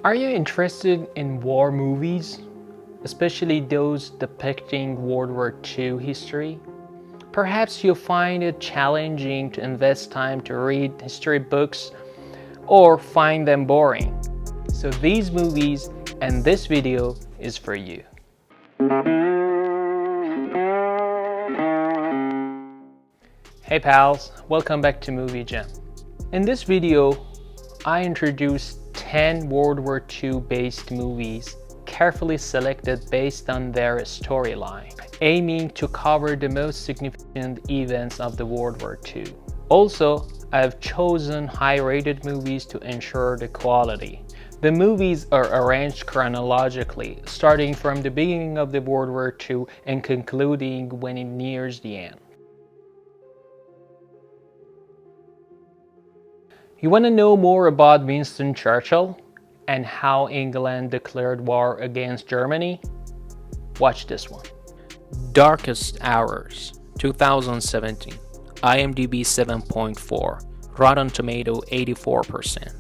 Are you interested in war movies, especially those depicting World War II history? Perhaps you'll find it challenging to invest time to read history books or find them boring. So these movies and this video is for you. Hey pals, welcome back to Movie Gem. In this video, I introduced 10 World War II based movies carefully selected based on their storyline, aiming to cover the most significant events of the World War II. Also, I have chosen high-rated movies to ensure the quality. The movies are arranged chronologically, starting from the beginning of the World War II and concluding when it nears the end. You want to know more about Winston Churchill and how England declared war against Germany? Watch this one. Darkest Hours, 2017. IMDb 7.4. Rotten Tomato 84%.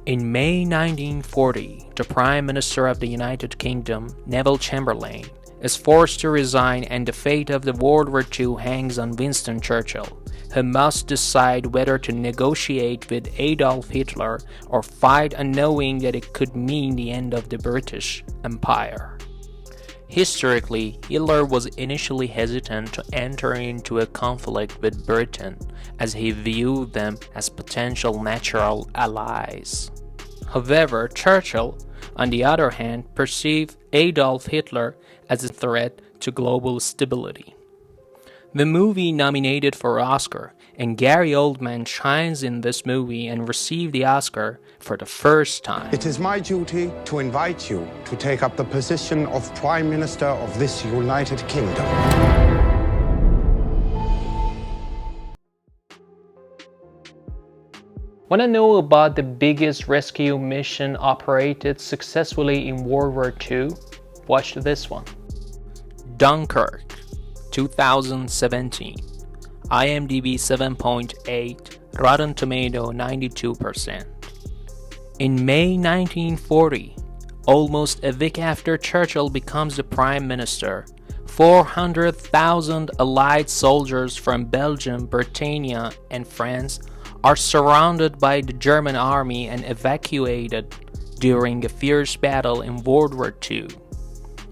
In May 1940, the Prime Minister of the United Kingdom, Neville Chamberlain, is forced to resign, and the fate of the World War II hangs on Winston Churchill, who must decide whether to negotiate with Adolf Hitler or fight, knowing that it could mean the end of the British Empire. Historically, Hitler was initially hesitant to enter into a conflict with Britain, as he viewed them as potential natural allies. However, Churchill, on the other hand, perceived Adolf Hitler as a threat to global stability. The movie nominated for Oscar, and Gary Oldman shines in this movie and received the Oscar for the first time. It is my duty to invite you to take up the position of Prime Minister of this United Kingdom. Want to know about the biggest rescue mission operated successfully in World War II? Watch this one. Dunkirk, 2017. IMDb 7.8. Rotten Tomato 92%. In May 1940, almost a week after Churchill becomes the Prime Minister, 400,000 Allied soldiers from Belgium, Britannia, and France are surrounded by the German army and evacuated during a fierce battle in World War II.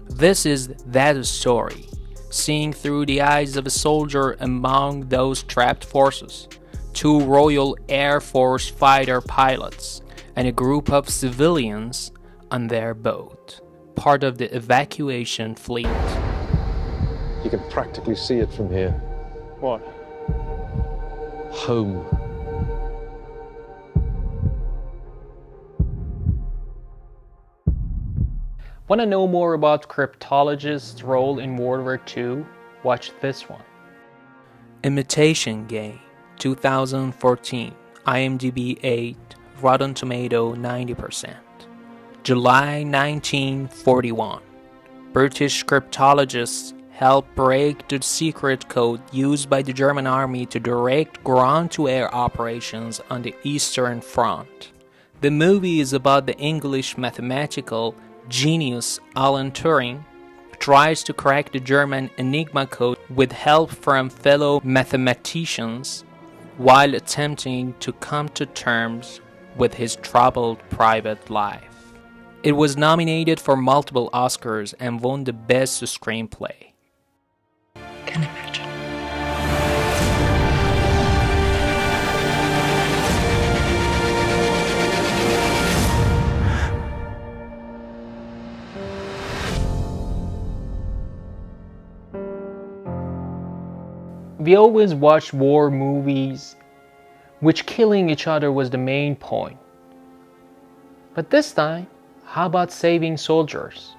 This is that story, seeing through the eyes of a soldier among those trapped forces, 2 Royal Air Force fighter pilots, and a group of civilians on their boat, part of the evacuation fleet. You can practically see it from here. What? Home. Want to know more about cryptologists' role in World War II? Watch this one. Imitation Game, 2014. IMDb 8. Rotten Tomato 90%. July 1941. British cryptologists helped break the secret code used by the German army to direct ground-to-air operations on the Eastern Front. The movie is about the English mathematical genius Alan Turing tries to crack the German Enigma code with help from fellow mathematicians while attempting to come to terms with his troubled private life. It was nominated for multiple Oscars and won the Best Screenplay. Can imagine. We always watched war movies, which killing each other was the main point. But this time, how about saving soldiers?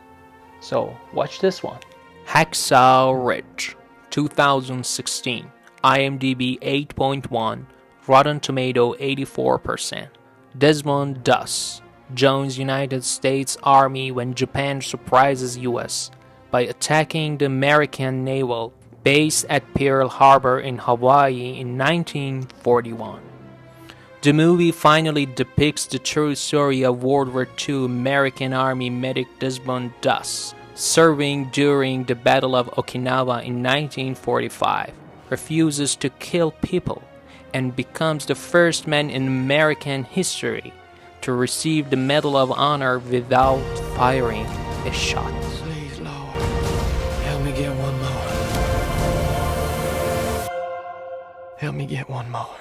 So, watch this one. Hacksaw Ridge, 2016. IMDb 8.1. Rotten Tomato 84%. Desmond Doss joins United States Army when Japan surprises US by attacking the American naval base at Pearl Harbor in Hawaii in 1941. The movie finally depicts the true story of World War II American Army medic Desmond Doss, serving during the Battle of Okinawa in 1945, refuses to kill people, and becomes the first man in American history to receive the Medal of Honor without firing a shot. Please, Lord, help me get one more. Help me get one more.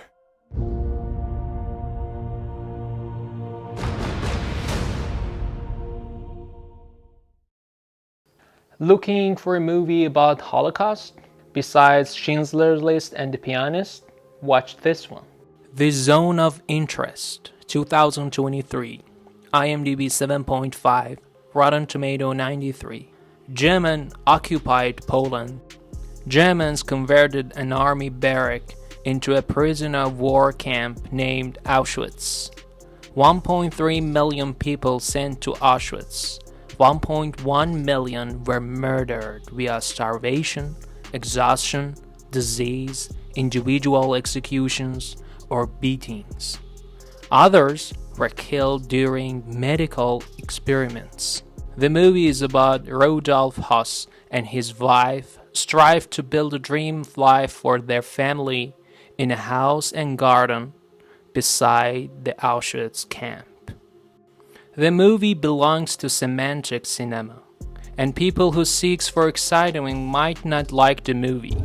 Looking for a movie about Holocaust? Besides Schindler's List and The Pianist, watch this one. The Zone of Interest, 2023. IMDb 7.5, Rotten Tomato 93. German-occupied Poland. Germans converted an army barrack into a prisoner of war camp named Auschwitz. 1.3 million people sent to Auschwitz. 1.1 million were murdered via starvation, exhaustion, disease, individual executions, or beatings. Others were killed during medical experiments. The movie is about Rodolph Huss and his wife strive to build a dream life for their family in a house and garden beside the Auschwitz camp. The movie belongs to semantic cinema, and people who seek for excitement might not like the movie.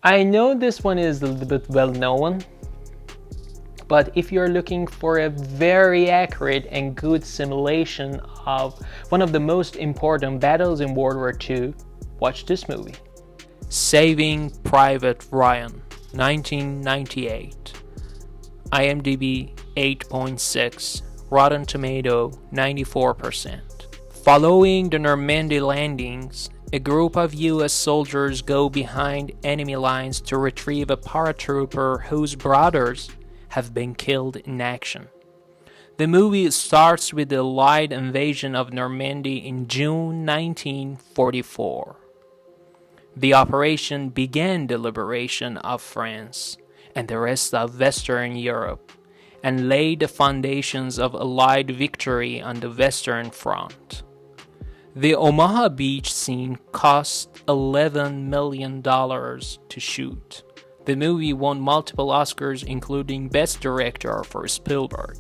I know this one is a little bit well known, but if you're looking for a very accurate and good simulation of one of the most important battles in World War II, watch this movie. Saving Private Ryan, 1998. IMDb 8.6, Rotten Tomato 94%. Following the Normandy landings, a group of US soldiers go behind enemy lines to retrieve a paratrooper whose brothers have been killed in action. The movie starts with the Allied invasion of Normandy in June 1944. The operation began the liberation of France and the rest of Western Europe and laid the foundations of Allied victory on the Western Front. The Omaha Beach scene cost $11 million to shoot. The movie won multiple Oscars, including Best Director for Spielberg.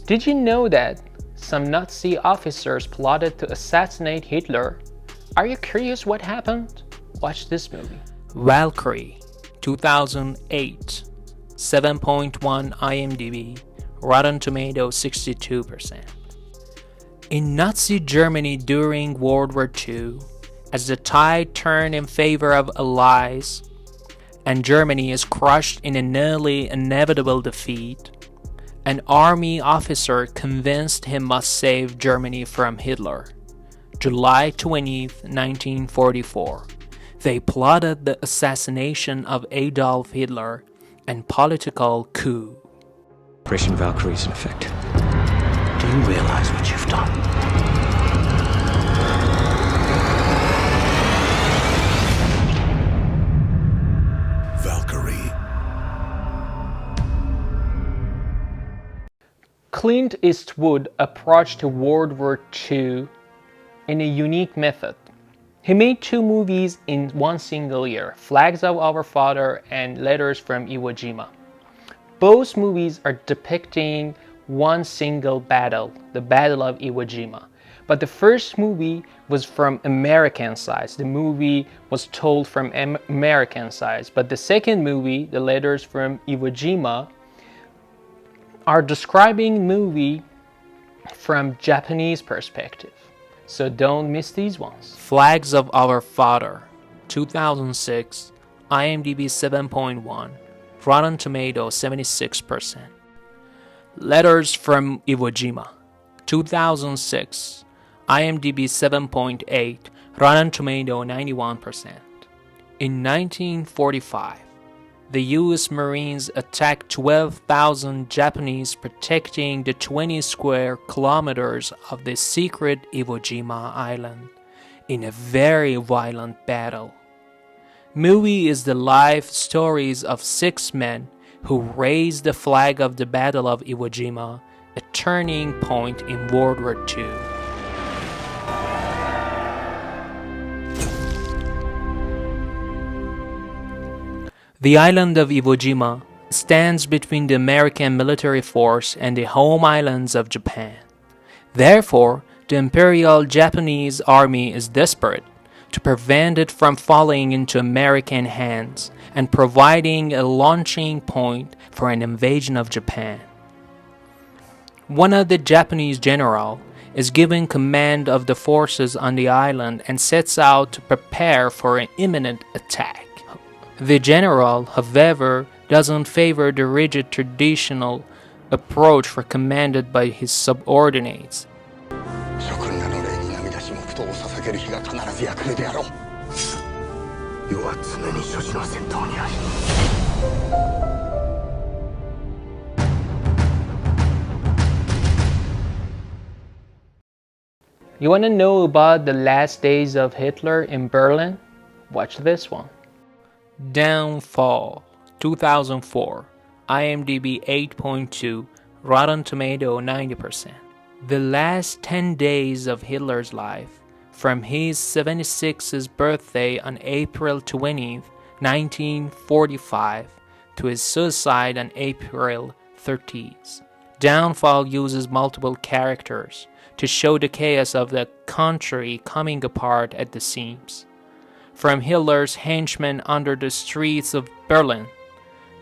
Did you know that some Nazi officers plotted to assassinate Hitler? Are you curious what happened? Watch this movie. Valkyrie, 2008, 7.1 IMDb, Rotten Tomato 62%. In Nazi Germany during World War II, as the tide turned in favor of Allies, and Germany is crushed in a nearly inevitable defeat, an army officer convinced he must save Germany from Hitler. July 20, 1944. They plotted the assassination of Adolf Hitler and political coup. Operation Valkyrie is in effect. Do you realize what you've done? Valkyrie. Clint Eastwood approached World War II in a unique method. He made two movies in one single year, Flags of Our Father and Letters from Iwo Jima. Both movies are depicting one single battle, the Battle of Iwo Jima. But the first movie was from American sides. The movie was told from American sides. But the second movie, The Letters from Iwo Jima, are describing movie from Japanese perspective. So don't miss these ones. Flags of Our Father, 2006, IMDb 7.1, Rotten Tomato 76%. Letters from Iwo Jima, 2006, IMDb 7.8, Rotten Tomato 91%. In 1945, the US Marines attacked 12,000 Japanese protecting the 20 square kilometers of the secret Iwo Jima island in a very violent battle. Movie is the life stories of 6 men who raised the flag of the Battle of Iwo Jima, a turning point in World War II. The island of Iwo Jima stands between the American military force and the home islands of Japan. Therefore, the Imperial Japanese Army is desperate to prevent it from falling into American hands and providing a launching point for an invasion of Japan. One of the Japanese generals is given command of the forces on the island and sets out to prepare for an imminent attack. The general, however, doesn't favor the rigid traditional approach recommended by his subordinates. You want to know about the last days of Hitler in Berlin? Watch this one. Downfall, 2004, IMDb 8.2, Rotten Tomato 90%. The last 10 days of Hitler's life, from his 76th birthday on April 20, 1945, to his suicide on April 30th. Downfall uses multiple characters to show the chaos of the country coming apart at the seams. From Hitler's henchmen under the streets of Berlin,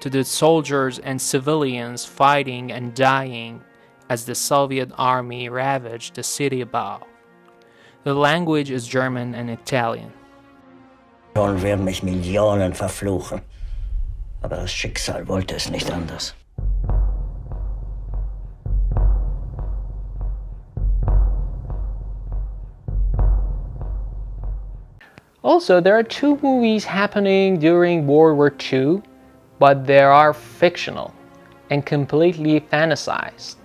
to the soldiers and civilians fighting and dying as the Soviet army ravaged the city above. The language is German and Italian. Schon werden mich Millionen verfluchen, aber das Schicksal wollte es nicht anders. Also, there are 2 movies happening during World War II, but they are fictional and completely fantasized.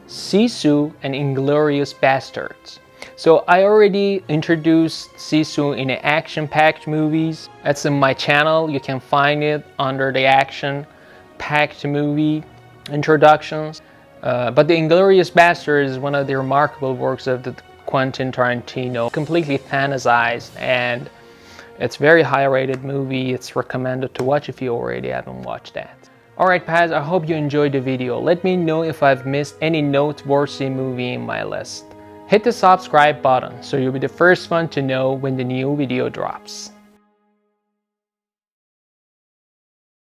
Sisu and Inglourious Basterds. So I already introduced Sisu in the action-packed movies. That's in my channel. You can find it under the action-packed movie introductions. But the Inglourious Basterds is one of the remarkable works of the Quentin Tarantino. Completely fantasized, and it's a very high-rated movie. It's recommended to watch if you already haven't watched that. Alright Paz, I hope you enjoyed the video. Let me know if I've missed any noteworthy movie in my list. Hit the subscribe button so you'll be the first one to know when the new video drops.